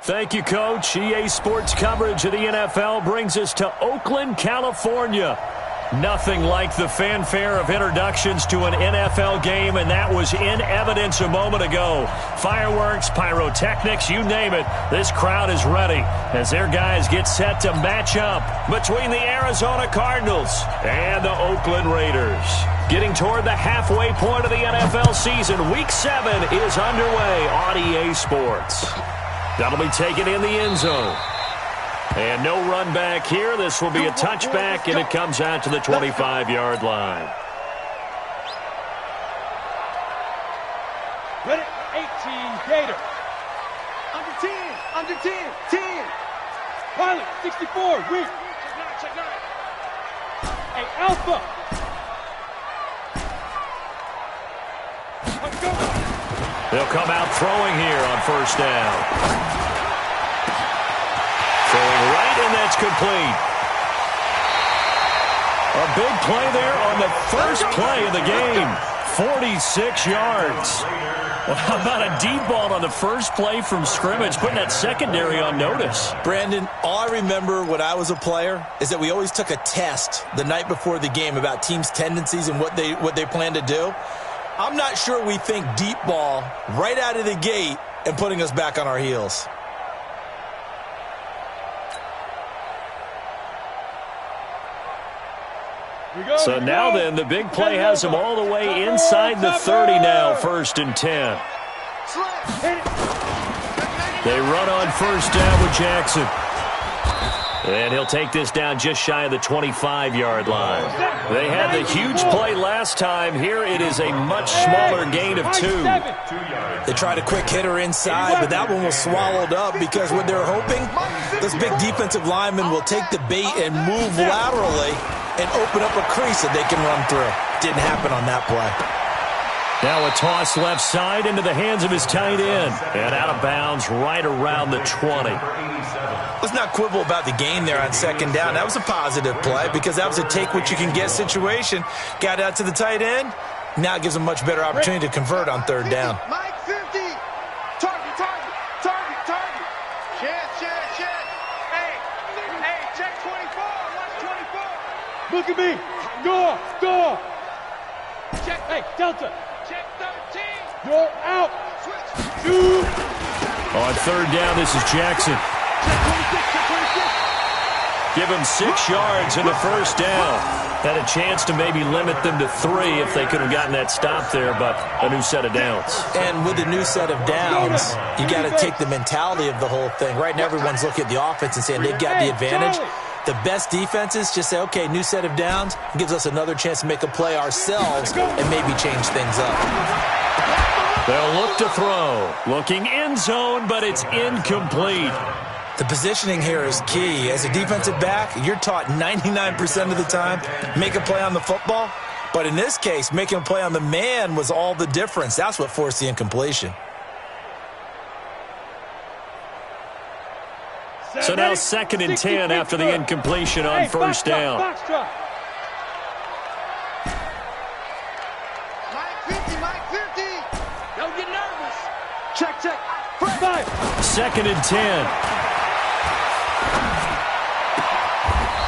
Thank you, Coach. EA Sports coverage of the NFL brings us to Oakland, California. Nothing like the fanfare of introductions to an NFL game, and that was in evidence a moment ago. Fireworks, pyrotechnics, you name it. This crowd is ready as their guys get set to match up between the Arizona Cardinals and the Oakland Raiders. Getting toward the halfway point of the NFL season, Week 7 is underway on EA Sports. That'll be taken in the end zone. And no run back here. This will be a touchback, and it comes out to the 25-yard line. Ready? 18, Gator. Under 10. Pilot, 64, weak. Check nine. Hey, Alpha. Let's go. They'll come out throwing here on first down. Throwing right, and that's complete. A big play there on the first play of the game. 46 yards. Well, how about a deep ball on the first play from scrimmage, putting that secondary on notice? Brandon, all I remember when I was a player is that we always took a test the night before the game about teams' tendencies and what they plan to do. I'm not sure we think deep ball right out of the gate and putting us back on our heels. So now then, the big play has them all the way inside the 30 now, 1st and 10. They run on first down with Jackson. And he'll take this down just shy of the 25-yard line. They had the huge play last time. Here it is a much smaller gain of 2. They tried a quick hitter inside, but that one was swallowed up because what they're hoping, this big defensive lineman will take the bait and move laterally and open up a crease that they can run through. Didn't happen on that play. Now a toss left side into the hands of his tight end. And out of bounds right around the 20. Let's not quibble about the gain there on second down. That was a positive play because that was a take-what-you-can-get situation. Got out to the tight end. Now it gives them a much better opportunity to convert on third down. Mike 50. Target. Check. Hey, check 24. Watch 24. Look at me. Go. Check. Hey, Delta. Check 13. You're out. Switch. Shoot. On third down, this is Jackson. Give him 6 yards in the first down. Had a chance to maybe limit them to 3 if they could have gotten that stop there, but a new set of downs. And with a new set of downs, you got to take the mentality of the whole thing. Right now, everyone's looking at the offense and saying they've got the advantage. The best defenses just say, okay, new set of downs. It gives us another chance to make a play ourselves and maybe change things up. They'll look to throw. Looking end zone, but it's incomplete. The positioning here is key. As a defensive back, you're taught 99% of the time, make a play on the football. But in this case, making a play on the man was all the difference. That's what forced the incompletion. So now 2nd and 10 after the incompletion on first down. Mike 50. Don't get nervous. Check. 2nd and 10.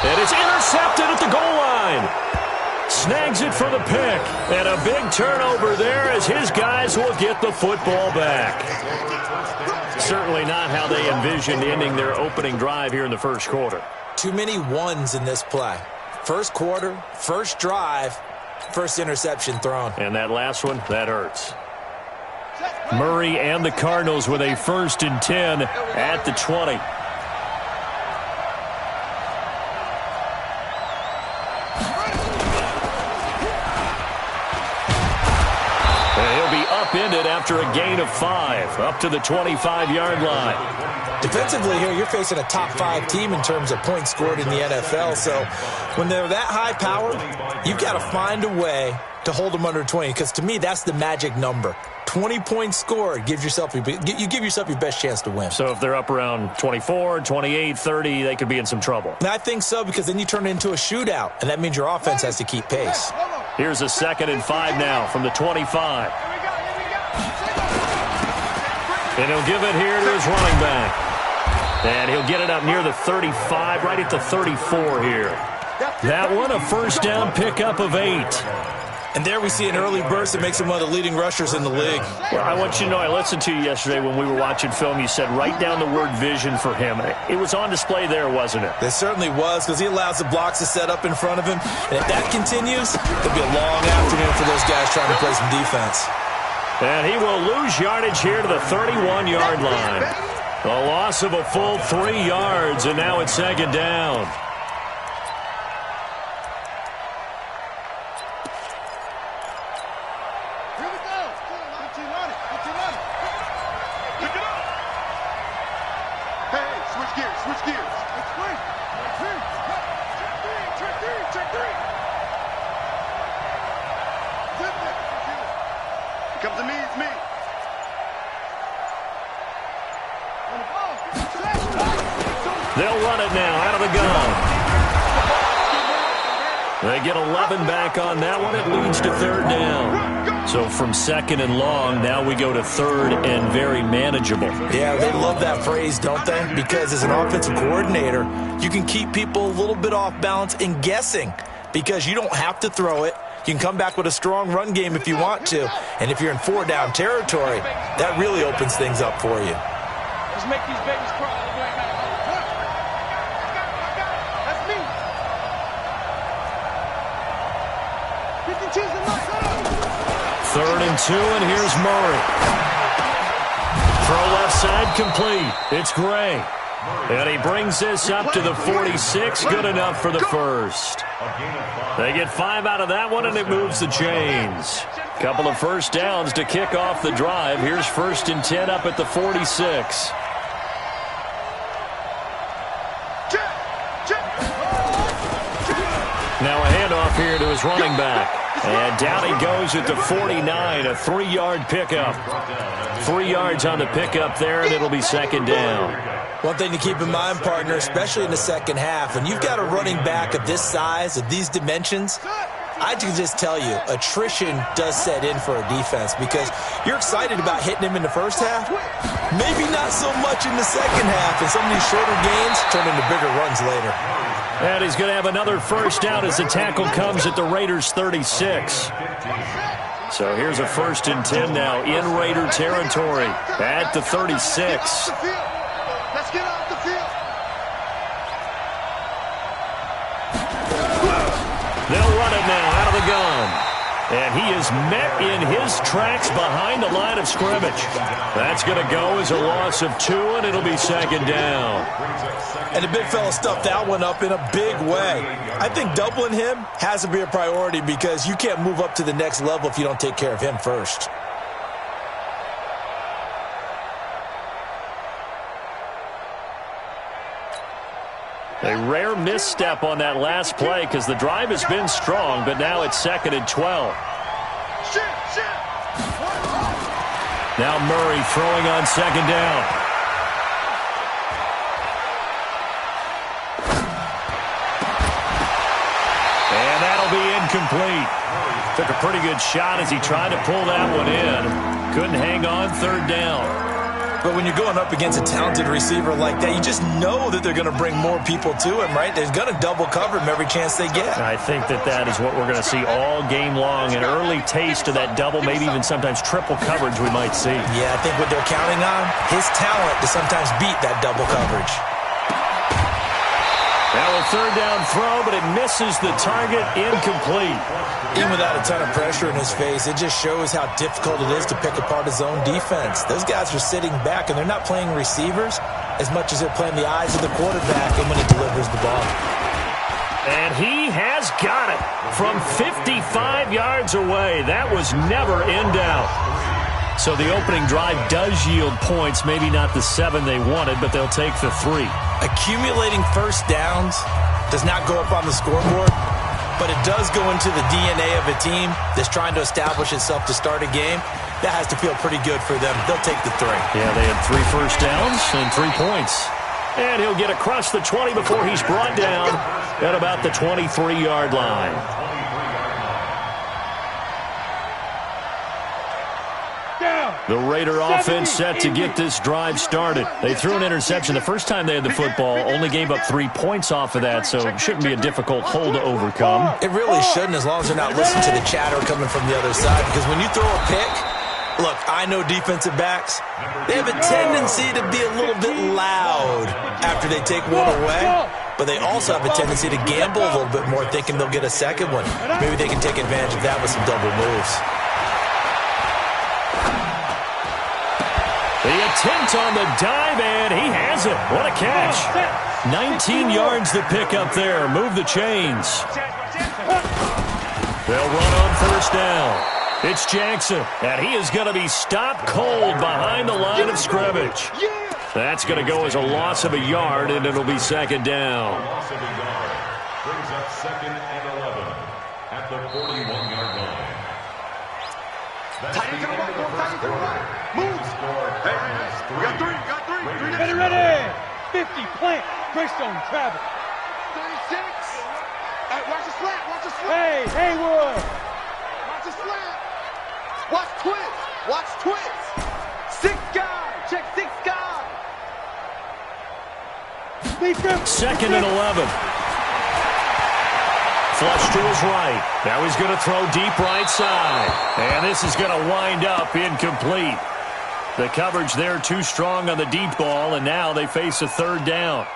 And it's intercepted at the goal line. Snags it for the pick. And a big turnover there as his guys will get the football back. Certainly not how they envisioned ending their opening drive here in the first quarter. Too many ones in this play. First quarter, first drive, first interception thrown. And that last one, that hurts. Murray and the Cardinals with a 1st and 10 at the 20. Upended after a gain of 5, up to the 25-yard line. Defensively here, you're facing a top 5 team in terms of points scored in the NFL. So when they're that high powered, you've got to find a way to hold them under 20. Because to me, that's the magic number. 20 points scored, you give yourself your best chance to win. So if they're up around 24, 28, 30, they could be in some trouble. And I think so, because then you turn it into a shootout, and that means your offense has to keep pace. Here's a 2nd and 5 now from the 25. And he'll give it here to his running back. And he'll get it up near the 35, right at the 34 here. That one, a first down pickup of 8. And there we see an early burst that makes him one of the leading rushers in the league. Well, I want you to know, I listened to you yesterday when we were watching film. You said write down the word vision for him. It was on display there, wasn't it? It certainly was, because he allows the blocks to set up in front of him. And if that continues, it'll be a long afternoon for those guys trying to play some defense. And he will lose yardage here to the 31-yard line. A loss of a full 3 yards, and now it's second down. They'll run it now out of the gun. They get 11 back on that one. It leads to third down. So from second and long, now we go to third and very manageable. Yeah, they love that phrase, don't they? Because as an offensive coordinator, you can keep people a little bit off balance and guessing because you don't have to throw it. You can come back with a strong run game if you want to. And if you're in 4-down territory, that really opens things up for you. Just make these babies cry. Third and 2, and here's Murray. Throw left side complete. It's Gray. And he brings this up to the 46. Good enough for the first. They get 5 out of that one, and it moves the chains. Couple of first downs to kick off the drive. Here's first and 10 up at the 46. Now a handoff here to his running back. And down he goes at the 49, a 3-yard pickup. 3 yards on the pickup there, and it'll be second down. One thing to keep in mind, partner, especially in the second half, when you've got a running back of this size, of these dimensions, I can just tell you, attrition does set in for a defense because you're excited about hitting him in the first half. Maybe not so much in the second half, and some of these shorter gains turn into bigger runs later. And he's going to have another first down as the tackle comes at the Raiders' 36. So here's a first and 10 now in Raider territory at the 36. Let's get off the field. They'll run it now out of the gun. And he is met in his tracks behind the line of scrimmage. That's going to go as a loss of 2, and it'll be second down. And the big fella stuffed that one up in a big way. I think doubling him has to be a priority because you can't move up to the next level if you don't take care of him first. A rare misstep on that last play because the drive has been strong, but now it's second and 12. Now Murray throwing on second down. And that'll be incomplete. Took a pretty good shot as he tried to pull that one in. Couldn't hang on third down. But when you're going up against a talented receiver like that, you just know that they're going to bring more people to him, right? They're going to double cover him every chance they get. I think that is what we're going to see all game long. An early taste of that double, maybe even sometimes triple coverage we might see. Yeah, I think what they're counting on, his talent to sometimes beat that double coverage. Now a third down throw, but it misses the target, incomplete. Even without a ton of pressure in his face, it just shows how difficult it is to pick apart his own defense. Those guys are sitting back, and they're not playing receivers as much as they're playing the eyes of the quarterback and when he delivers the ball. And he has got it from 55 yards away. That was never in doubt. So the opening drive does yield points, maybe not the 7 they wanted, but they'll take the 3. Accumulating first downs does not go up on the scoreboard, but it does go into the DNA of a team that's trying to establish itself to start a game. That has to feel pretty good for them. They'll take the 3. Yeah, they had 3 first downs and 3 points. And he'll get across the 20 before he's brought down at about the 23-yard line. Down. The Raider offense set to get this drive started. They threw an interception the first time they had the football, only gave up 3 points off of that, so it shouldn't be a difficult hole to overcome. It really shouldn't, as long as they're not listening to the chatter coming from the other side, because when you throw a pick, look, I know defensive backs, they have a tendency to be a little bit loud after they take one away, but they also have a tendency to gamble a little bit more, thinking they'll get a second one. Maybe they can take advantage of that with some double moves. The attempt on the dive, and he has it. What a catch. 19 yards to pick up there. Move the chains. They'll run on first down. It's Jackson, and he is going to be stopped cold behind the line of scrimmage. That's going to go as a loss of a yard, and it'll be second down. Loss of a yard brings up 2nd and 11 at the 41-yard line. That's the end of the first quarter. Move. Hey, we got three. Ready. 50, plant. Greystone, travel. 36. Hey, watch the slant. Hey, Haywood. Watch the slant. Watch twist. 6 guys. Check 6 guys. Second and 11. Flush to his right. Now he's going to throw deep right side. And this is going to wind up incomplete. The coverage there too strong on the deep ball, and now they face a third down.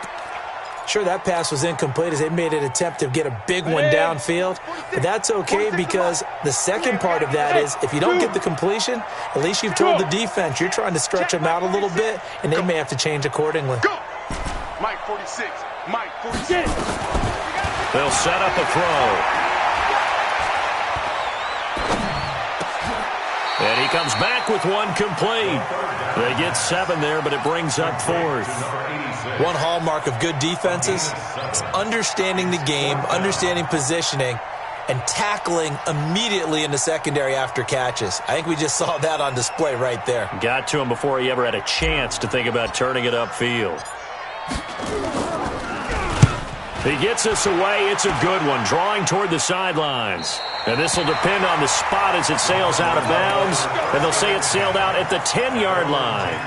Sure, that pass was incomplete as they made an attempt to get a big one downfield. But that's okay, because the second part of that is if you don't get the completion, at least you've told the defense you're trying to stretch them out a little bit, and they may have to change accordingly. Go. Mike 46. They'll set up a throw. And he comes back with one complete. They get 7 there, but it brings up 4th. One hallmark of good defenses is understanding the game, understanding positioning, and tackling immediately in the secondary after catches. I think we just saw that on display right there. Got to him before he ever had a chance to think about turning it upfield. He gets us away. It's a good one, drawing toward the sidelines. And this will depend on the spot as it sails out of bounds. And they'll say it sailed out at the 10-yard line.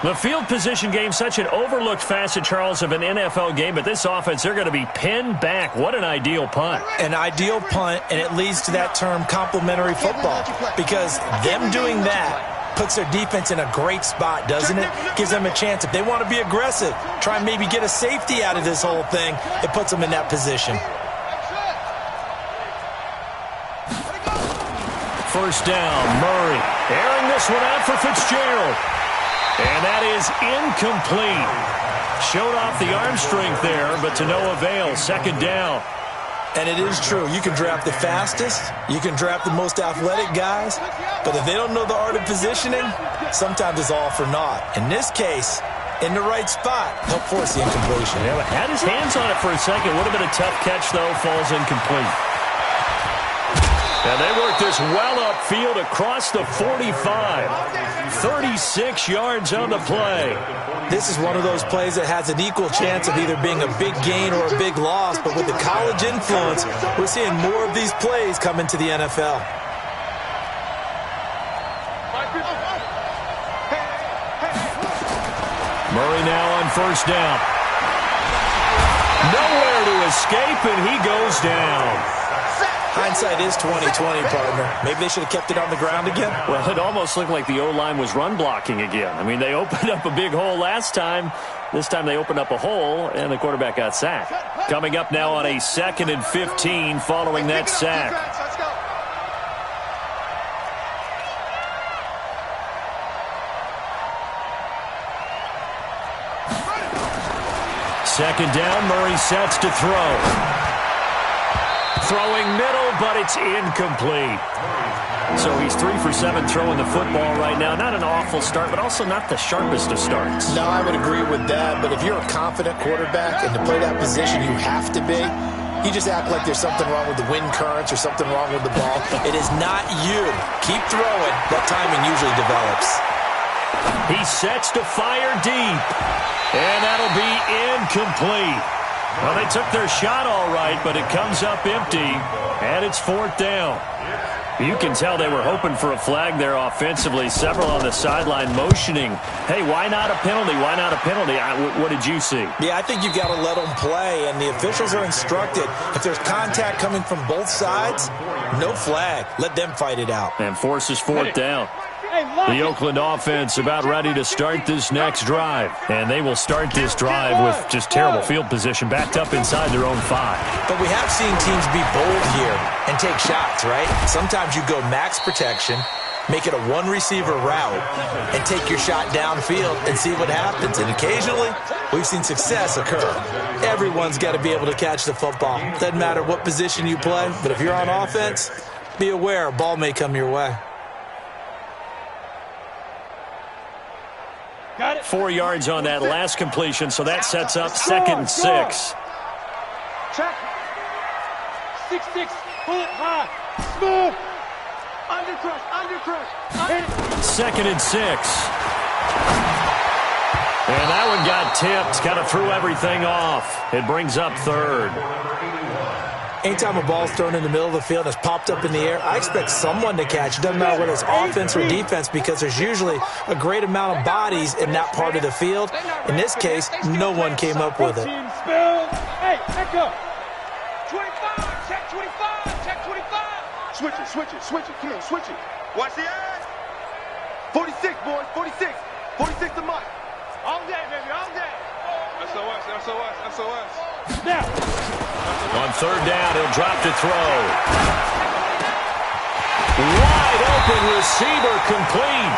The field position game, such an overlooked facet, Charles, of an NFL game. But this offense, they're going to be pinned back. What an ideal punt. An ideal punt, and it leads to that term complementary football. Because them doing that puts their defense in a great spot, doesn't it? Gives them a chance. If they want to be aggressive, try and maybe get a safety out of this whole thing, it puts them in that position. First down, Murray. Airing this one out for Fitzgerald. And that is incomplete. Showed off the arm strength there, but to no avail. Second down. And it is true. You can draft the fastest. You can draft the most athletic guys. But if they don't know the art of positioning, sometimes it's all for naught. In this case, in the right spot, help force the incompletion. Yeah, had his hands on it for a second. Would have been a tough catch, though. Falls incomplete. And they work this well upfield across the 45. 36 yards on the play. This is one of those plays that has an equal chance of either being a big gain or a big loss. But with the college influence, we're seeing more of these plays come into the NFL. Murray now on first down. Nowhere to escape, and he goes down. Hindsight is 20/20, partner. Maybe they should have kept it on the ground again. Well, it almost looked like the O-line was run blocking again. I mean, they opened up a big hole last time. This time they opened up a hole, and the quarterback got sacked. Coming up now on a 2nd and 15 following that sack. Second down, Murray sets to throw. Throwing middle, but it's incomplete. So he's 3 for 7 throwing the football right now. Not an awful start, but also not the sharpest of starts. No, I would agree with that. But if you're a confident quarterback and to play that position, you have to be. You just act like there's something wrong with the wind currents or something wrong with the ball. It is not you. Keep throwing. That timing usually develops. He sets to fire deep. And that'll be incomplete. Well, they took their shot all right, but it comes up empty, and it's 4th down. You can tell they were hoping for a flag there offensively. Several on the sideline motioning, hey, why not a penalty? Why not a penalty? What did you see? Yeah, I think you've got to let them play, and the officials are instructed. If there's contact coming from both sides, no flag. Let them fight it out. And forces 4th down. The Oakland offense about ready to start this next drive. And they will start this drive with just terrible field position, backed up inside their own 5. But we have seen teams be bold here and take shots, right? Sometimes you go max protection, make it a one-receiver route, and take your shot downfield and see what happens. And occasionally, we've seen success occur. Everyone's got to be able to catch the football. Doesn't matter what position you play, but if you're on offense, be aware a ball may come your way. 4 yards on that last completion, so that sets up 2nd and 6. Check. 6-6. Pull it high. Smooth. Under crush. 2nd and 6. And that one got tipped. Kind of threw everything off. It brings up 3rd. Anytime a ball's thrown in the middle of the field and it's popped up in the air, I expect someone to catch. It doesn't matter whether it's offense or defense, because there's usually a great amount of bodies in that part of the field. In this case, no one came up with it. Hey, echo. 25, check 25, check 25. Switch it. Come on, switch it. Watch the ass. 46, boys, 46. 46 to Mike. All day, baby, all day. SOS. Now. On 3rd down, he'll drop to throw. Wide open receiver complete.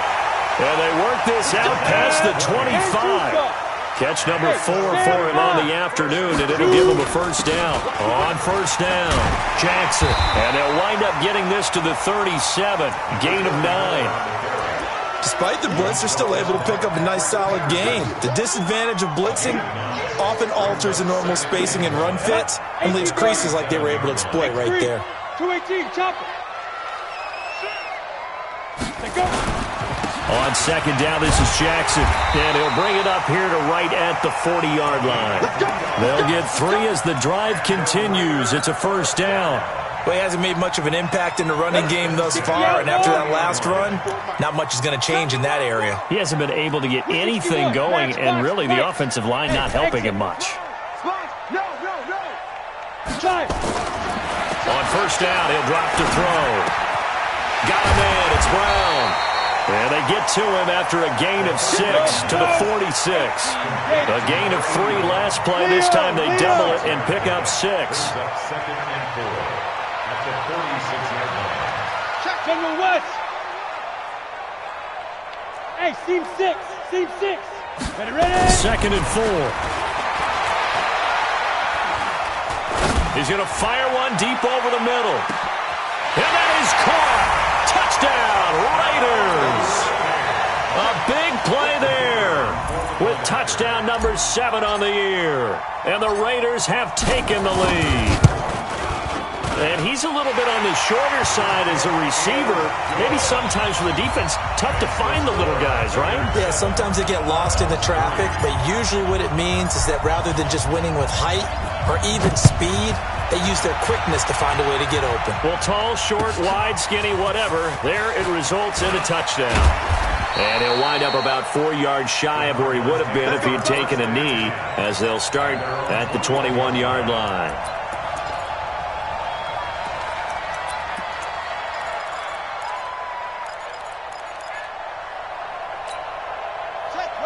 And they work this out past the 25. Catch number 4 for him on the afternoon, and it'll give him a 1st down. On 1st down, Jackson. And they'll wind up getting this to the 37. Gain of 9. Despite the blitz, they're still able to pick up a nice, solid gain. The disadvantage of blitzing often alters the normal spacing and run fits and leaves creases like they were able to exploit right there. 218, chop it. On 2nd down, this is Jackson. And he'll bring it up here to right at the 40-yard line. They'll get 3 as the drive continues. It's a 1st down. Well, he hasn't made much of an impact in the running game thus far, and after that last run, not much is going to change in that area. He hasn't been able to get anything going, and really the offensive line not helping him much. No. Drive. On 1st down, he'll drop to throw. Got him in. It's Brown. And they get to him after a gain of 6 to the 46. A gain of 3 last play. This time they double it and pick up 6. 2nd and 4 at the 46-yard line. Check General West. Hey, seam 6. Ready. 2nd and 4. He's going to fire one deep over the middle. And that is caught. Touchdown, Raiders. A big play there with touchdown number 7 on the year. And the Raiders have taken the lead. And he's a little bit on the shorter side as a receiver. Maybe sometimes for the defense, tough to find the little guys, right? Yeah, sometimes they get lost in the traffic, but usually what it means is that rather than just winning with height or even speed, they use their quickness to find a way to get open. Well, tall, short, wide, skinny, whatever, there it results in a touchdown. And he'll wind up about 4 yards shy of where he would have been if he had taken a knee, as they'll start at the 21-yard line.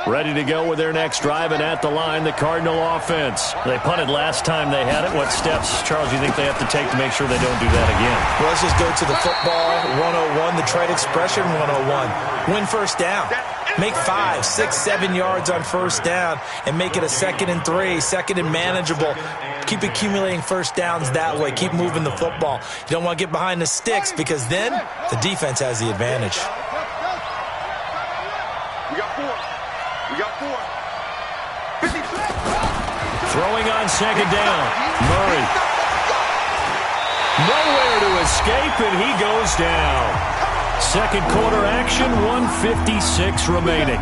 Ready to go with their next drive, and at the line, the Cardinal offense. They punted last time they had it. What steps, Charles, do you think they have to take to make sure they don't do that again? Well, let's just go to the football 101, the trade expression 101. Win 1st down. Make 5, 6, 7 yards on 1st down and make it a 2nd and 3, 2nd and manageable. Keep accumulating 1st downs that way. Keep moving the football. You don't want to get behind the sticks because then the defense has the advantage. We got 4. 50. Throwing on 2nd down. Murray. Nowhere to escape, and he goes down. 2nd quarter action, 1:56 remaining.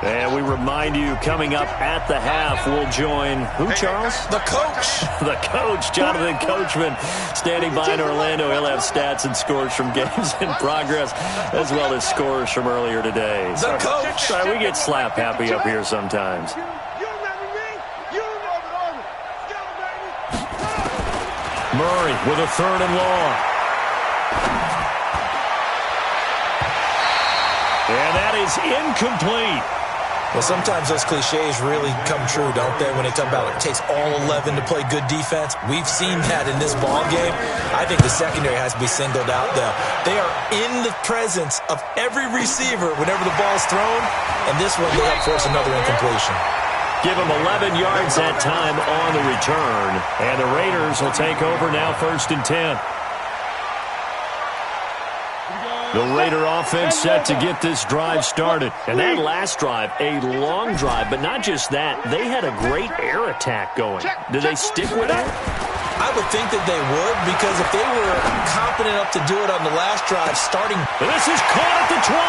And we remind you, coming up at the half, we'll join who, Charles? The coach. The coach, Jonathan Coachman, standing by in Orlando. He'll have stats and scores from games in progress, as well as scores from earlier today. The coach. Sorry, we get slap happy up here sometimes. Murray with a 3rd and long. And that is incomplete. Well, sometimes those cliches really come true, don't they, when they talk about it takes all 11 to play good defense. We've seen that in this ball game. I think the secondary has to be singled out, though. They are in the presence of every receiver whenever the ball's thrown, and this one they help force another incompletion. Give them 11 yards that time on the return, and the Raiders will take over now 1st and 10. The Raider offense set to get this drive started. And that last drive, a long drive, but not just that. They had a great air attack going. Did they stick with it? I would think that they would, because if they were confident enough to do it on the last drive, starting... This is caught at the 20.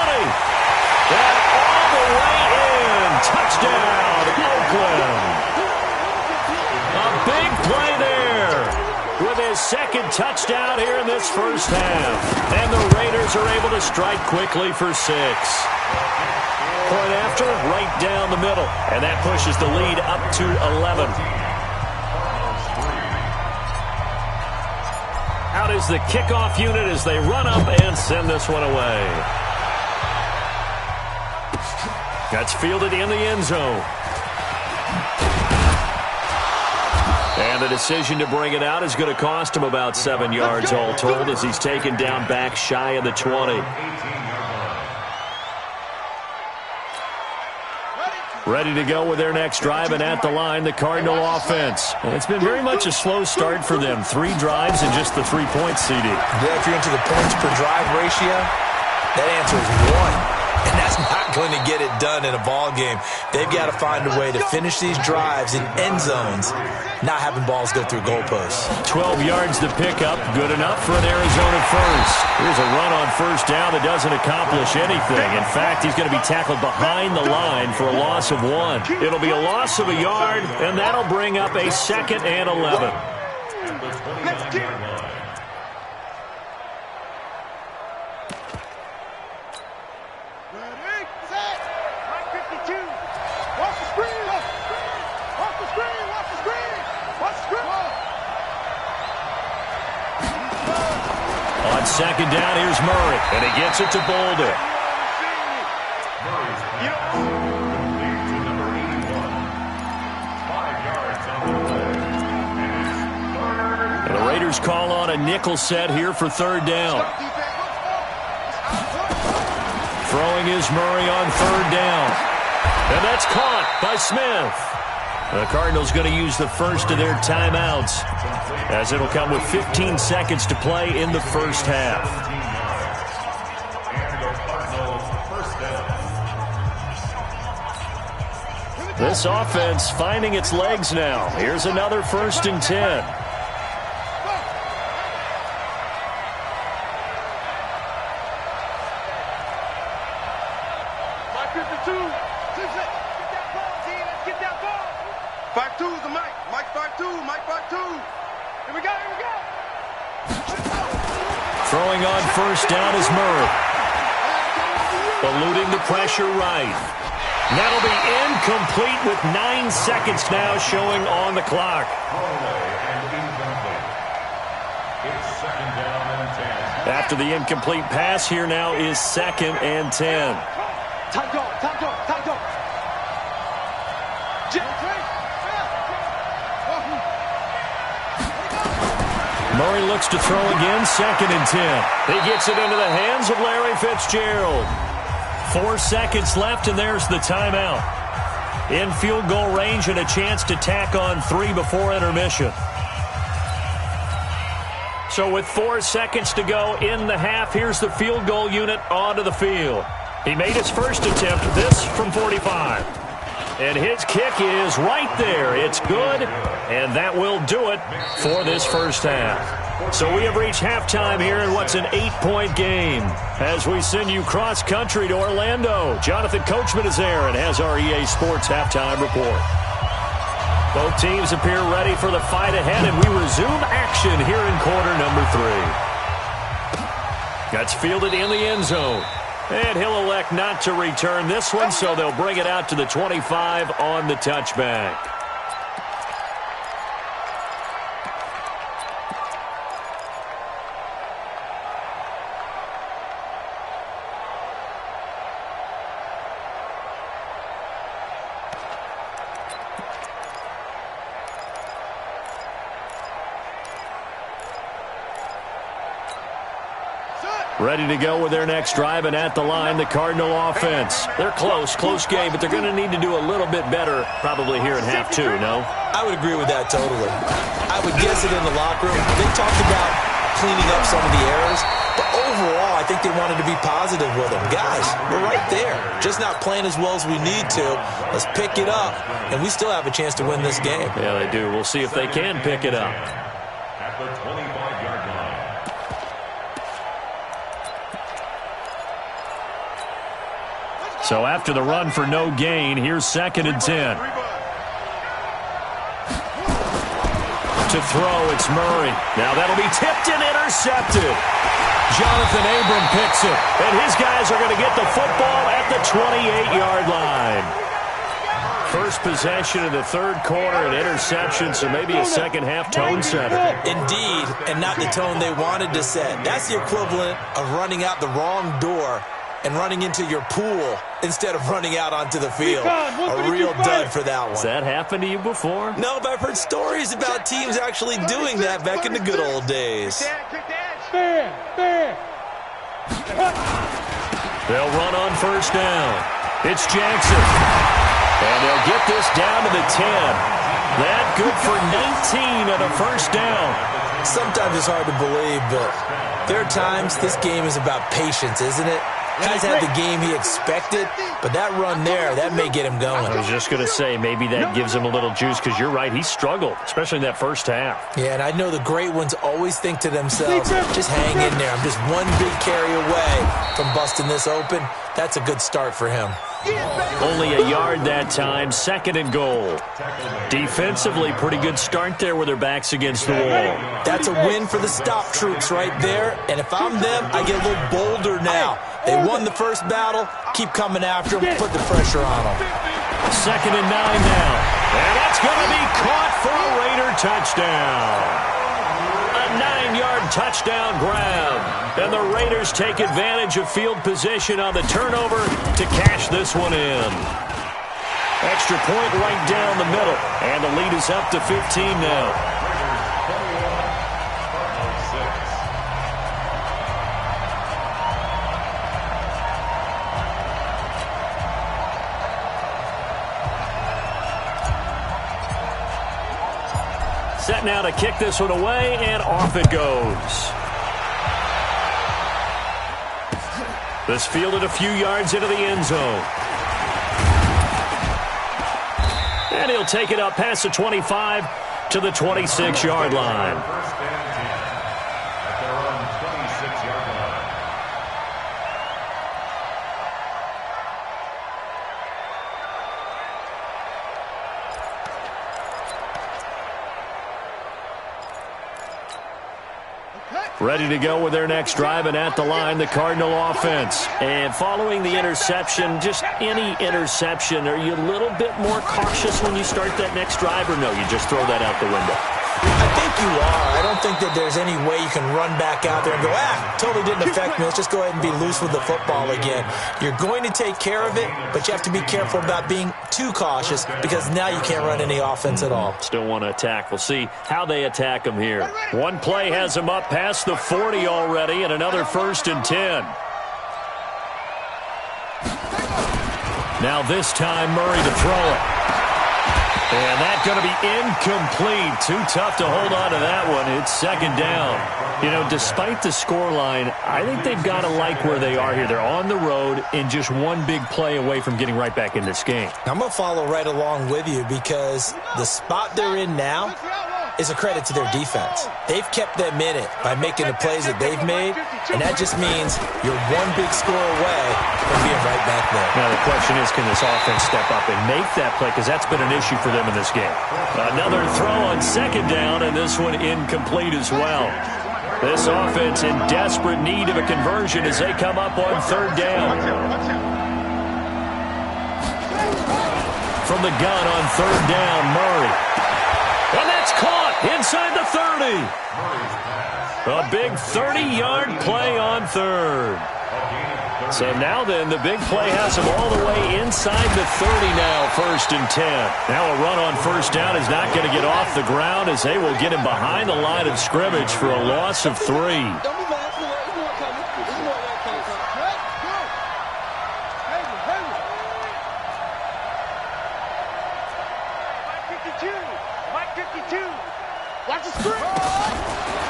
And all the way in. Touchdown, Oakland. A big play there, with his 2nd touchdown here in this first half. And the Raiders are able to strike quickly for 6. Point after, right down the middle. And that pushes the lead up to 11. Out is the kickoff unit as they run up and send this one away. That's fielded in the end zone. And the decision to bring it out is going to cost him about 7 yards all told, as he's taken down back shy of the 20. Ready to go with their next drive, and at the line, the Cardinal offense. And it's been very much a slow start for them. 3 drives and just the 3-point CD. Yeah, if you're into the points per drive ratio, that answer is 1. And that's not going to get it done in a ball game. They've got to find a way to finish these drives in end zones, not having balls go through goalposts. 12 yards to pick up, good enough for an Arizona first. Here's a run on 1st down that doesn't accomplish anything. In fact, he's going to be tackled behind the line for a loss of 1. It'll be a loss of a yard, and that'll bring up a 2nd and 11. On 2nd down, here's Murray, and he gets it to Boulder. And the Raiders call on a nickel set here for 3rd down. Throwing is Murray on 3rd down. And that's caught by Smith. The Cardinals going to use the first of their timeouts, as it'll come with 15 seconds to play in the first half. This offense finding its legs now. Here's another 1st and 10. Throwing on 1st down is Murray. Eluding the pressure right. That'll be incomplete with 9 seconds now showing on the clock. After the incomplete pass, here now is 2nd and 10. Time go. Murray looks to throw again, 2nd and 10. He gets it into the hands of Larry Fitzgerald. 4 seconds left, and there's the timeout. In field goal range and a chance to tack on 3 before intermission. So with 4 seconds to go in the half, here's the field goal unit onto the field. He made his first attempt, this from 45. And his kick is right there. It's good, and that will do it for this first half. So we have reached halftime here in what's an 8-point game. As we send you cross-country to Orlando, Jonathan Coachman is there and has our EA Sports halftime report. Both teams appear ready for the fight ahead, and we resume action here in quarter number 3. That's fielded in the end zone. And he'll elect not to return this one, so they'll bring it out to the 25 on the touchback. Ready to go with their next drive, and at the line, the Cardinal offense. They're close game, but they're going to need to do a little bit better probably here in half 2, no? I would agree with that totally. I would guess it in the locker room. They talked about cleaning up some of the errors, but overall, I think they wanted to be positive with them. Guys, we're right there. Just not playing as well as we need to. Let's pick it up, and we still have a chance to win this game. Yeah, they do. We'll see if they can pick it up. At the 25-yard line. So after the run for no gain, here's 2nd and 10. To throw, it's Murray. Now that'll be tipped and intercepted. Jonathan Abram picks it, and his guys are going to get the football at the 28-yard line. First possession of the third quarter, an interception, so maybe a second-half tone setter. Indeed, and not the tone they wanted to set. That's the equivalent of running out the wrong door and running into your pool instead of running out onto the field. A real dud for that one. Has that happened to you before? No, but I've heard stories about teams actually doing that back in the good old days. They'll run on first down. It's Jackson. And they'll get this down to the 10. That good for 19 at a first down. Sometimes it's hard to believe, but there are times this game is about patience, isn't it? Guys had the game he expected, but that run there, that may get him going. I was just going to say, maybe that gives him a little juice, because you're right, he struggled, especially in that first half. Yeah, and I know the great ones always think to themselves, just hang in there. I'm just one big carry away from busting this open. That's a good start for him. Only a yard that time, 2nd and goal. Defensively, pretty good start there with their backs against the wall. That's a win for the stop troops right there, and if I'm them, I get a little bolder now. They won the first battle, keep coming after them, put the pressure on them. 2nd and 9 now, and that's going to be caught for a Raider touchdown. A 9-yard touchdown grab. And the Raiders take advantage of field position on the turnover to cash this one in. Extra point right down the middle. And the lead is up to 15 now. Set now to kick this one away, and off it goes. This fielded a few yards into the end zone. And he'll take it up past the 25 to the 26-yard line. First and 10 at their own 26-yard line. Ready to go with their next drive, and at the line, the Cardinal offense. And following the interception, just any interception, are you a little bit more cautious when you start that next drive, or no, you just throw that out the window? I think you are. I don't think that there's any way you can run back out there and go, totally didn't affect me. Let's just go ahead and be loose with the football again. You're going to take care of it, but you have to be careful about being too cautious, because now you can't run any offense at all. Still want to attack. We'll see how they attack them here. One play has them up past the 40 already, and another 1st and 10. Now this time, Murray to throw it. And that's going to be incomplete. Too tough to hold on to that one. It's second down. You know, despite the scoreline, I think they've got to like where they are here. They're on the road and just one big play away from getting right back in this game. I'm going to follow right along with you because the spot they're in now is a credit to their defense. They've kept them in it by making the plays that they've made, and that just means you're one big score away from being right back there. Now the question is, can this offense step up and make that play? Because that's been an issue for them in this game. Another throw on second down, and this one incomplete as well. This offense in desperate need of a conversion as they come up on third down. From the gun on third down, Murray. And that's caught inside the 30. A big 30-yard play on third. So now then, the big play has him all the way inside the 30 now, 1st and 10. Now a run on first down is not going to get off the ground as they will get him behind the line of scrimmage for a loss of 3.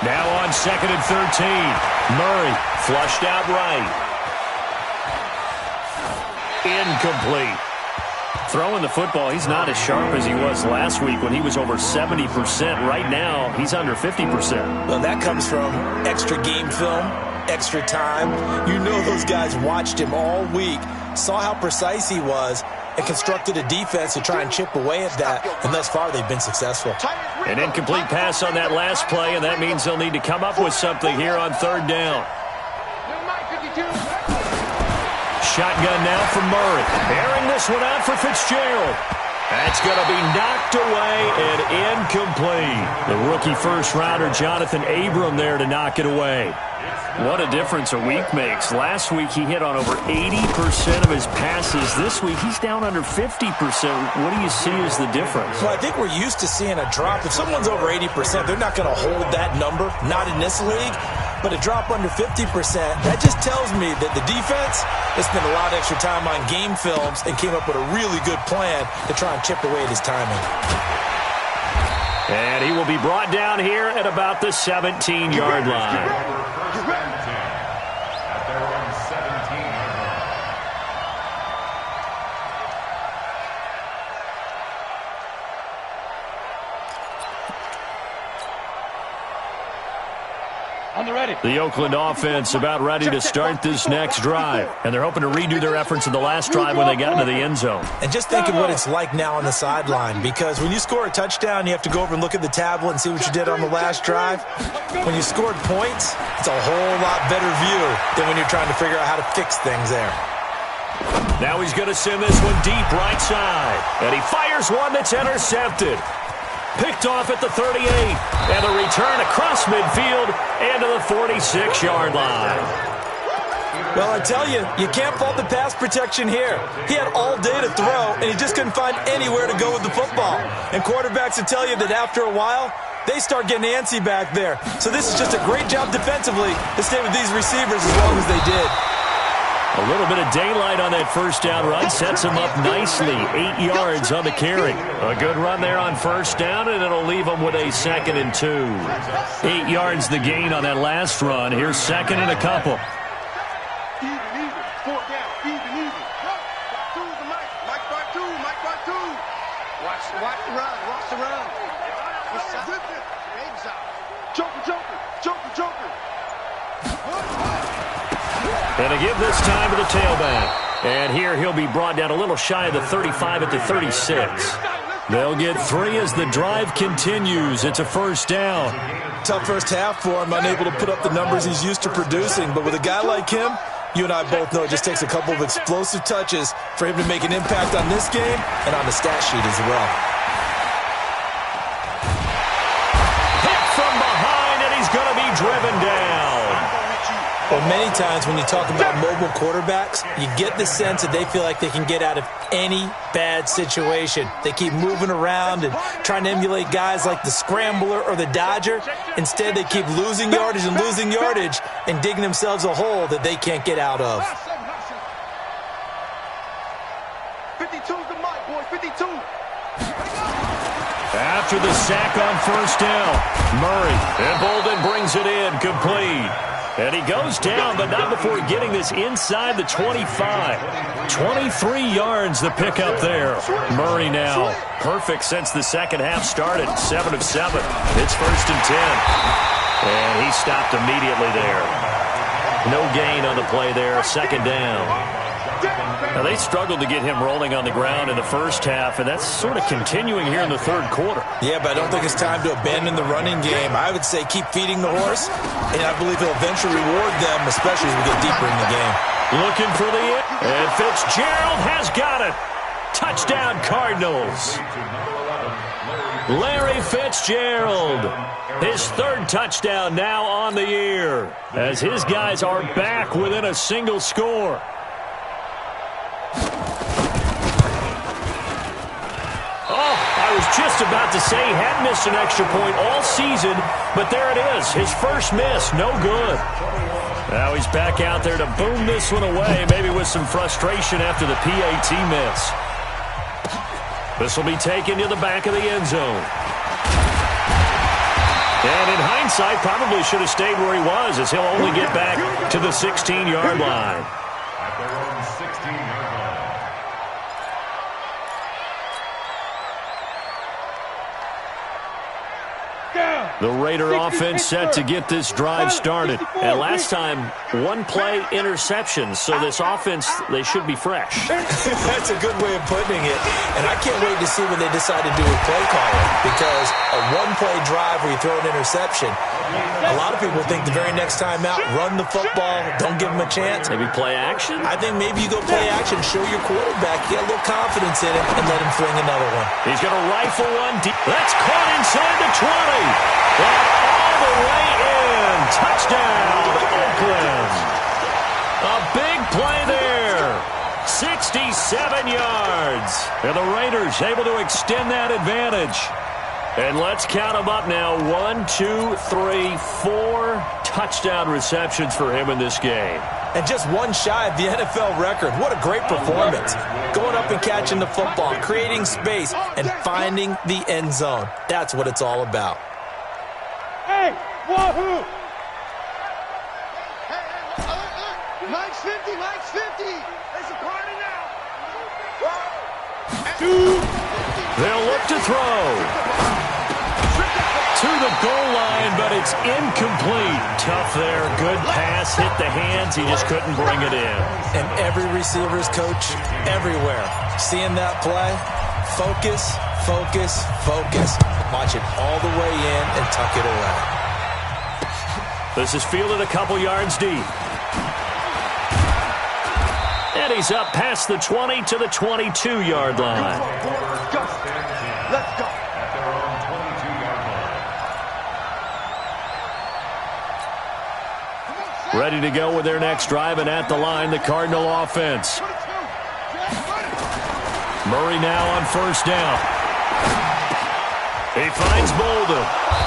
Now on 2nd and 13. Murray flushed out right. Incomplete. Throwing the football, he's not as sharp as he was last week when he was over 70%. Right now, he's under 50%. Well, that comes from extra game film, extra time. You know those guys watched him all week, saw how precise he was, and constructed a defense to try and chip away at that, and thus far they've been successful. An incomplete pass on that last play, and that means they'll need to come up with something here on third down. Shotgun now for Murray. Airing this one out for Fitzgerald. That's going to be knocked away and incomplete. The rookie first-rounder Jonathan Abram there to knock it away. What a difference a week makes. Last week he hit on over 80% of his passes. This week he's down under 50%. What do you see as the difference? Well, I think we're used to seeing a drop. If someone's over 80%, they're not going to hold that number, not in this league. But a drop under 50%, that just tells me that the defense has spent a lot of extra time on game films and came up with a really good plan to try and chip away at his timing. And he will be brought down here at about the 17-yard line. The Oakland offense about ready to start this next drive. And they're hoping to redo their efforts in the last drive when they got into the end zone. And just think of what it's like now on the sideline, because when you score a touchdown, you have to go over and look at the tablet and see what you did on the last drive. When you scored points, it's a whole lot better view than when you're trying to figure out how to fix things there. Now he's going to send this one deep right side. And he fires one that's intercepted. Picked off at the 38, and the return across midfield and to the 46-yard line. Well, I tell you, you can't fault the pass protection here. He had all day to throw, and he just couldn't find anywhere to go with the football. And quarterbacks will tell you that after a while, they start getting antsy back there. So this is just a great job defensively to stay with these receivers as long as they did. A little bit of daylight on that first down run sets him up nicely. 8 yards on the carry. A good run there on first down, and it'll leave him with a 2nd and 2. 8 yards the gain on that last run. Here's 2nd and a couple. Even. 4 down. Even. Watch the run. Watch the run. Joker. And to give this time to the tailback. And here he'll be brought down a little shy of the 35 at the 36. They'll get 3 as the drive continues. It's a first down. Tough first half for him, unable to put up the numbers he's used to producing. But with a guy like him, you and I both know it just takes a couple of explosive touches for him to make an impact on this game and on the stat sheet as well. Hit from behind, and he's going to be driven down. Well, many times when you talk about mobile quarterbacks, you get the sense that they feel like they can get out of any bad situation. They keep moving around and trying to emulate guys like the Scrambler or the Dodger. Instead, they keep losing yardage and digging themselves a hole that they can't get out of. 52's the mic, boy. 52. after the sack on first down. Murray, and Bolden brings it in, complete. And he goes down, but not before getting this inside the 25. 23 yards the pickup there. Murray now perfect since the second half started. 7 of 7. It's 1st and 10. And he stopped immediately there. No gain on the play there. 2nd down. Now, they struggled to get him rolling on the ground in the first half, and that's sort of continuing here in the 3rd quarter. Yeah, but I don't think it's time to abandon the running game. I would say keep feeding the horse, and I believe he'll eventually reward them, especially as we get deeper in the game. Looking for the end, and Fitzgerald has got it. Touchdown, Cardinals. Larry Fitzgerald, his 3rd touchdown now on the year, as his guys are back within a single score. Just about to say he hadn't missed an extra point all season, but there it is. His first miss, no good. Now he's back out there to boom this one away, maybe with some frustration after the PAT miss. This will be taken to the back of the end zone. And in hindsight, probably should have stayed where he was, as he'll only get back to the 16-yard line. At their own 16-yard line. The Raider offense set to get this drive started. And last time, 1-play interception. So this offense, they should be fresh. That's a good way of putting it. And I can't wait to see what they decide to do with play calling. Because a 1-play drive where you throw an interception, a lot of people think the very next time out, run the football, don't give them a chance. Maybe play action? I think maybe you go play action, show your quarterback, get a little confidence in him, and let him fling another one. He's going to rifle one deep. That's caught inside the 20. And all the way in. Touchdown, Oakland. A big play there. 67 yards. And the Raiders able to extend that advantage. And let's count them up now. 1, 2, 3, 4 touchdown receptions for him in this game. And just one shy of the NFL record. What a great performance. Going up and catching the football, creating space, and finding the end zone. That's what it's all about. Hey, wahoo! Hey, Mike's 50, Mike's 50. There's a party now. 2. They'll look to throw. To the goal line, but it's incomplete. Tough there. Good pass. Hit the hands. He just couldn't bring it in. And every receiver's coach everywhere. Seeing that play, focus, focus, focus. Watch it all the way in and tuck it away. This is fielded a couple yards deep. And he's up past the 20 to the 22-yard line. Let's go. At their own 22-yard line. Ready to go with their next drive, and at the line, the Cardinal offense. Murray now on first down. He finds Bolden.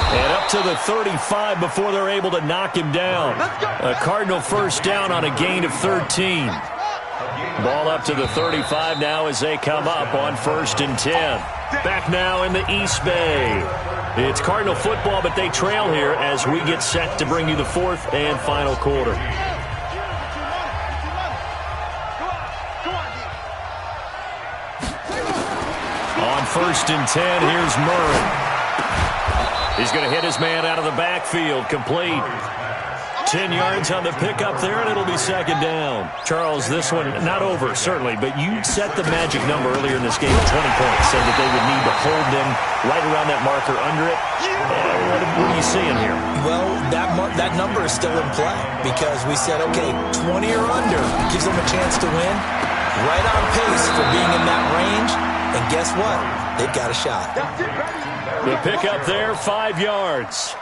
And up to the 35 before they're able to knock him down. A Cardinal first down on a gain of 13. Ball up to the 35 now as they come up on 1st and 10. Back now in the East Bay. It's Cardinal football, but they trail here as we get set to bring you the 4th and final quarter. On 1st and 10, here's Murray. He's going to hit his man out of the backfield. Complete. 10 yards on the pickup there, and it'll be 2nd down. Charles, this one not over, certainly, but you set the magic number earlier in this game at 20 points, said that they would need to hold them right around that marker under it. What are you seeing here? Well, that number is still in play because we said, okay, 20 or under gives them a chance to win. Right on pace for being in that range, and guess what? They've got a shot. The pickup there, 5 yards.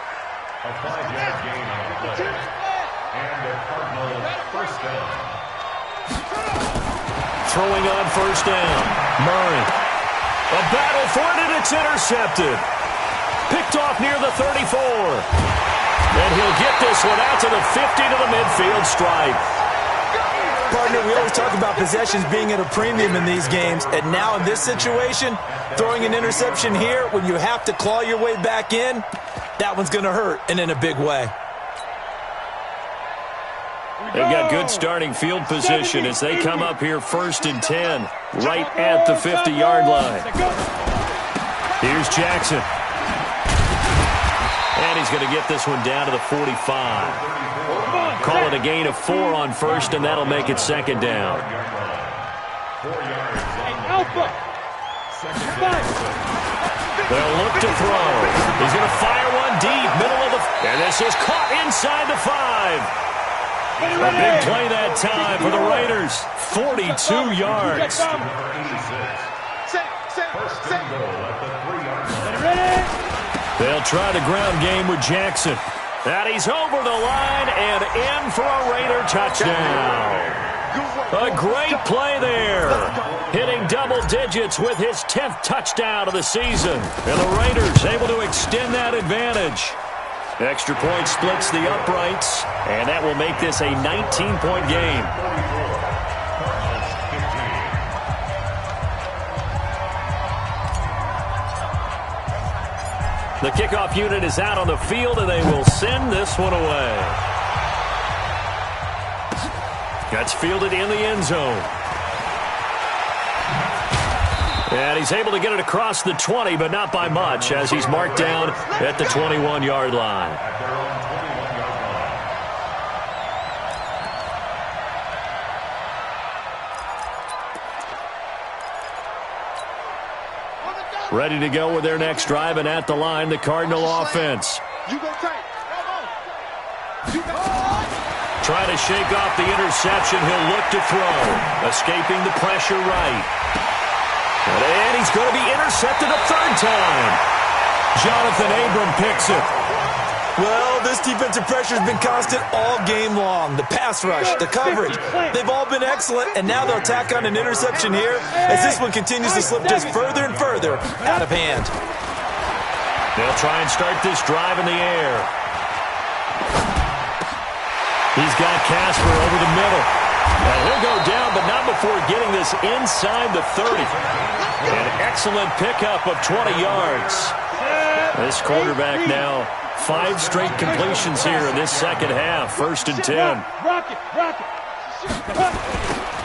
A 5-yard gain on the play. And the Cardinals first down. Throwing on first down. Murray. A battle for it, and it's intercepted. Picked off near the 34. And he'll get this one out to the 50 to the midfield stripe. Partner, we always talk about possessions being at a premium in these games, and now in this situation, throwing an interception here when you have to claw your way back in, that one's going to hurt, and in a big way. They've got good starting field position as they come up here 1st and 10, right at the 50-yard line. Here's Jackson. And he's going to get this one down to the 45. Call it a gain of 4 on 1st, and that'll make it 2nd down. They'll look to throw. He's going to fire one deep, middle of the... And this is caught inside the 5. A big play that time for the Raiders. 42 yards. They'll try the ground game with Jackson. And he's over the line and in for a Raider touchdown. A great play there. Hitting double digits with his 10th touchdown of the season. And the Raiders able to extend that advantage. Extra point splits the uprights, and that will make this a 19-point game. The kickoff unit is out on the field, and they will send this one away. That's fielded in the end zone. And he's able to get it across the 20, but not by much, as he's marked down at the 21-yard line. Ready to go with their next drive, and at the line, the Cardinal offense. Trying to shake off the interception. He'll look to throw. Escaping the pressure right. And he's going to be intercepted a 3rd time. Jonathan Abram picks it. Well, this defensive pressure has been constant all game long. The pass rush, the coverage, they've all been excellent, and now they'll tack on an interception here as this one continues to slip just further and further out of hand. They'll try and start this drive in the air. He's got Casper over the middle. And he'll go down, but not before getting this inside the 30. An excellent pickup of 20 yards. This quarterback now 5 straight completions here in this second half. 1st and 10.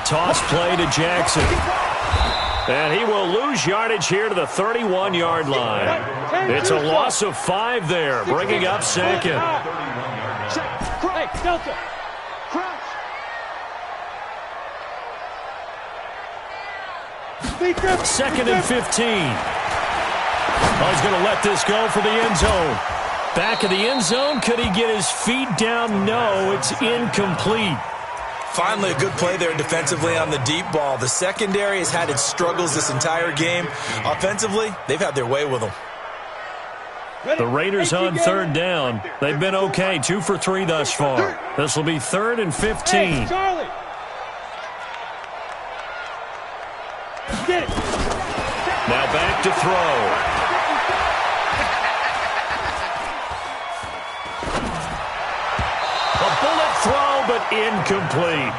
Toss play to Jackson. And he will lose yardage here to the 31-yard line. It's a loss of 5 there, bringing up 2nd. Hey, Delta. 2nd and 15. Oh, he's going to let this go for the end zone. Back of the end zone. Could he get his feet down? No, it's incomplete. Finally, a good play there defensively on the deep ball. The secondary has had its struggles this entire game. Offensively, they've had their way with them. The Raiders on 3rd down. They've been okay, 2 for 3 thus far. This will be 3rd and 15. Charlie. Get it. Now back to throw. A bullet throw, but incomplete.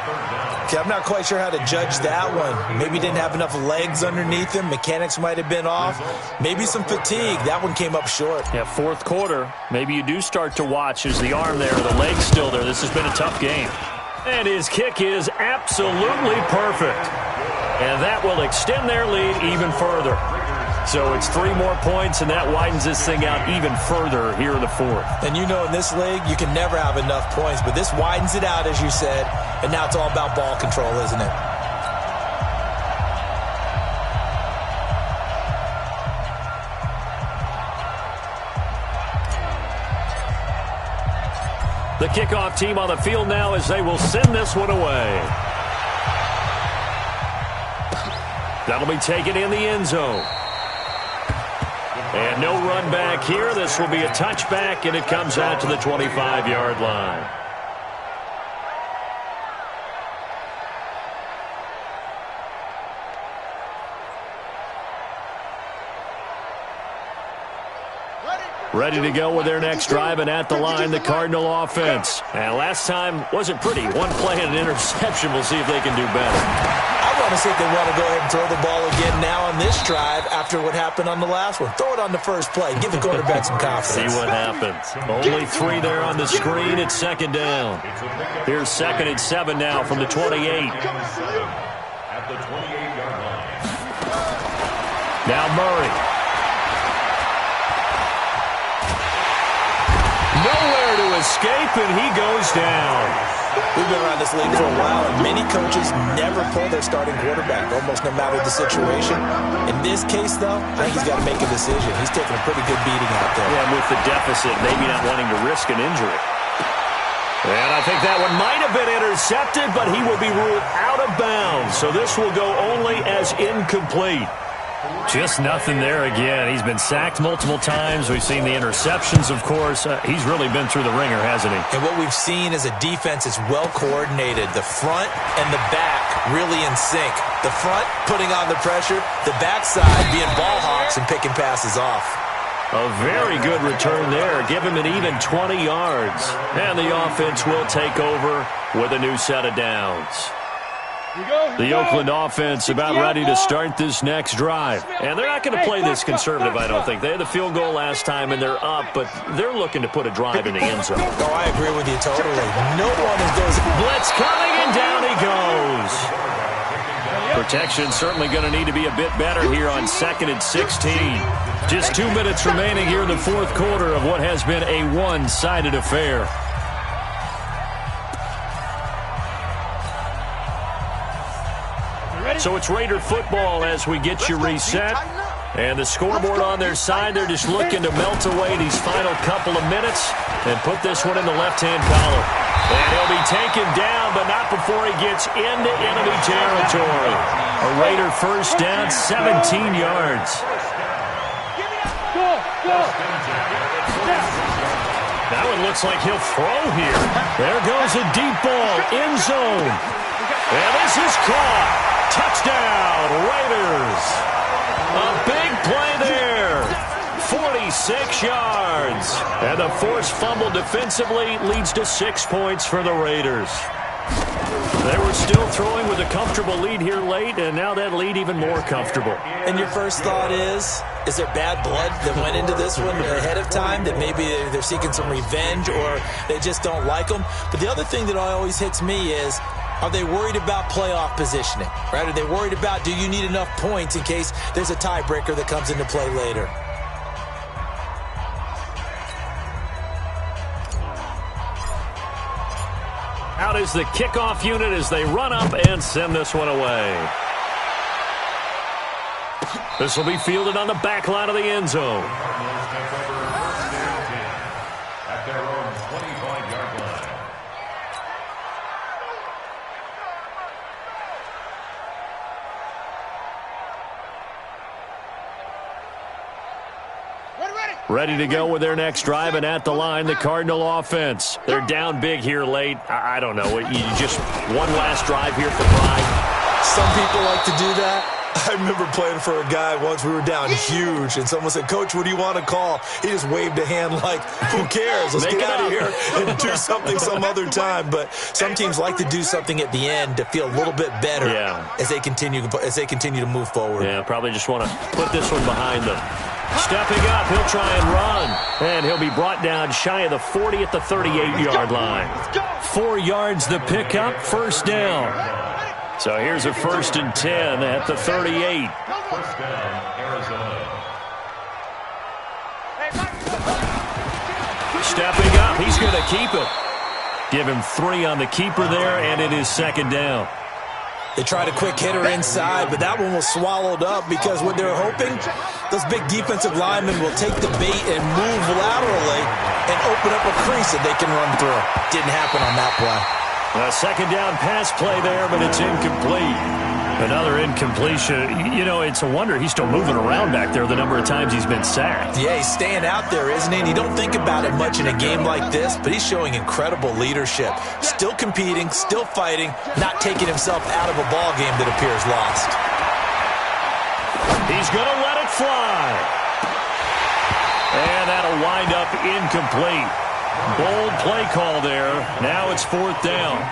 Okay, I'm not quite sure how to judge that one. Maybe didn't have enough legs underneath him. Mechanics might have been off. Maybe some fatigue. That one came up short. Yeah, 4th quarter. Maybe you do start to watch. Is the arm there, the leg's still there? This has been a tough game. And his kick is absolutely perfect. And that will extend their lead even further. So it's 3 more points, and that widens this thing out even further here in the 4th. And you know in this league, you can never have enough points, but this widens it out, as you said, and now it's all about ball control, isn't it? The kickoff team on the field now as they will send this one away. That'll be taken in the end zone. And no run back here. This will be a touchback, and it comes out to the 25-yard line. Ready to go with their next drive, and at the line, the Cardinal offense. And last time wasn't pretty. One play and an interception. We'll see if they can do better. I want to see if they want to go ahead and throw the ball again now on this drive after what happened on the last one. Throw it on the first play. Give the quarterback some confidence. See what happens. Only 3 there on the screen. It's second down. Here's 2nd and 7 now from the 28. At the 28-yard line. Now Murray. Nowhere to escape, and he goes down. We've been around this league for a while, and many coaches never pull their starting quarterback, almost no matter the situation. In this case, though, I think he's got to make a decision. He's taking a pretty good beating out there. Yeah, with the deficit, maybe not wanting to risk an injury. And I think that one might have been intercepted, but he will be ruled out of bounds. So this will go only as incomplete. Just nothing there again. He's been sacked multiple times. We've seen the interceptions, of course. He's really been through the ringer, hasn't he? And what we've seen is a defense is well coordinated. The front and the back really in sync. The front putting on the pressure, the backside being ball hawks and picking passes off. A very good return there. Give him an even 20 yards. And the offense will take over with a new set of downs. The Oakland offense about ready to start this next drive. And they're not going to play this conservative, I don't think. They had the field goal last time, and they're up, but they're looking to put a drive in the end zone. Oh, I agree with you totally. No one is those. Blitz coming, and down he goes. Protection certainly going to need to be a bit better here on 2nd and 16. Just 2 minutes remaining here in the fourth quarter of what has been a one-sided affair. So it's Raider football as we get you reset. And the scoreboard on their side, they're just looking to melt away these final couple of minutes and put this one in the left-hand column. And he'll be taken down, but not before he gets into enemy territory. A Raider first down, 17 yards. That one looks like he'll throw here. There goes a deep ball, end zone. And this is caught. Touchdown, Raiders. A big play there. 46 yards. And the forced fumble defensively leads to 6 points for the Raiders. They were still throwing with a comfortable lead here late, and now that lead even more comfortable. And your first thought is there bad blood that went into this one ahead of time, that maybe they're seeking some revenge or they just don't like them? But the other thing that always hits me is, are they worried about playoff positioning? Right? Are they worried about, do you need enough points in case there's a tiebreaker that comes into play later? Out is the kickoff unit as they run up and send this one away. This will be fielded on the back line of the end zone. At their own 25-yard line. Ready to go with their next drive, and at the line, the Cardinal offense. They're down big here late. I don't know. You just one last drive here for pride. Some people like to do that. I remember playing for a guy once. We were down huge, and someone said, "Coach, what do you want to call?" He just waved a hand like, who cares? Let's get out of here and do something some other time. But some teams like to do something at the end to feel a little bit better as they continue to move forward. Yeah, probably just want to put this one behind them. Stepping up, he'll try and run. And he'll be brought down shy of the 40 at the 38-yard line. 4 yards the pickup, first down. So here's a 1st and 10 at the 38. First down, Arizona. Stepping up, he's going to keep it. Give him 3 on the keeper there, and it is 2nd down. They tried a quick hitter inside, but that one was swallowed up because what they're hoping, those big defensive linemen will take the bait and move laterally and open up a crease that they can run through. Didn't happen on that play. A 2nd down pass play there, but it's incomplete. Another incompletion. You know, it's a wonder he's still moving around back there the number of times he's been sacked. Yeah, he's staying out there, isn't he? And you don't think about it much in a game like this, but he's showing incredible leadership. Still competing, still fighting, not taking himself out of a ball game that appears lost. He's going to let it fly. And that'll wind up incomplete. Bold play call there. Now it's 4th down.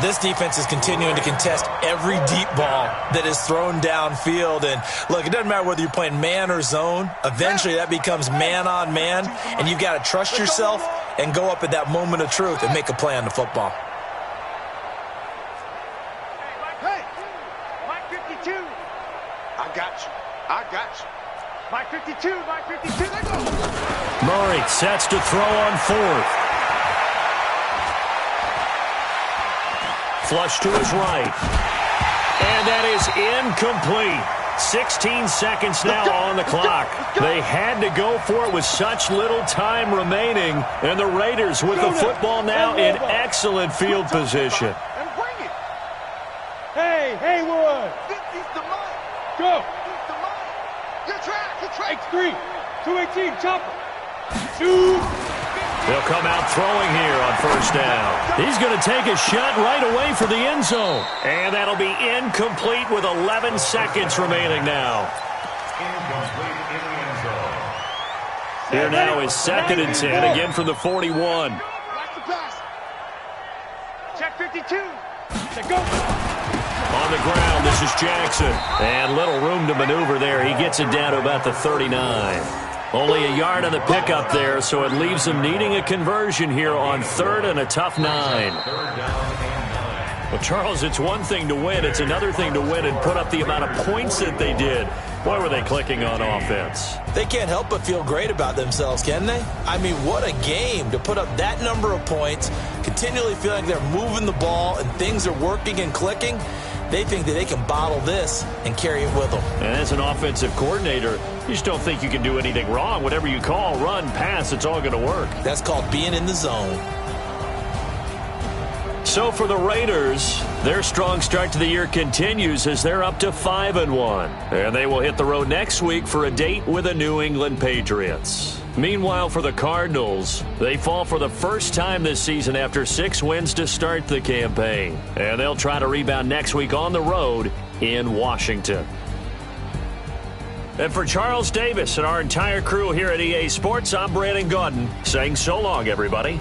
This defense is continuing to contest every deep ball that is thrown downfield. And, look, it doesn't matter whether you're playing man or zone. Eventually, that becomes man-on-man, and you've got to trust yourself and go up at that moment of truth and make a play on the football. Hey, Mike 52. I got you. I got you. Mike 52, Mike 52. There goes. Murray sets to throw on 4th. Flush to his right. And that is incomplete. 16 seconds now on the clock. They had to go for it with such little time remaining. And the Raiders with the football now in excellent field position. And bring it. Hey, Haywood. This is the money. Go. This is the money. Good track. Good track. X3. 218. Chopper. Shoot. They'll come out throwing here on 1st down. He's going to take a shot right away for the end zone. And that'll be incomplete with 11 seconds remaining now. Incomplete in the end zone. Here now is 2nd and 10, again from the 41. Watch the pass. Check 52. Go. On the ground, this is Jackson. And little room to maneuver there. He gets it down to about the 39. Only a yard on the pickup there, so it leaves them needing a conversion here on 3rd and a tough 9. 3rd down and 9. Well, Charles, it's one thing to win. It's another thing to win and put up the amount of points that they did. Boy, were they clicking on offense. They can't help but feel great about themselves, can they? I mean, what a game to put up that number of points, continually feeling like they're moving the ball and things are working and clicking. They think that they can bottle this and carry it with them. And as an offensive coordinator, you just don't think you can do anything wrong. Whatever you call, run, pass, it's all going to work. That's called being in the zone. So for the Raiders, their strong start to the year continues as they're up to 5-1. And they will hit the road next week for a date with the New England Patriots. Meanwhile, for the Cardinals, they fall for the first time this season after 6 wins to start the campaign. And they'll try to rebound next week on the road in Washington. And for Charles Davis and our entire crew here at EA Sports, I'm Brandon Gaudin saying so long, everybody.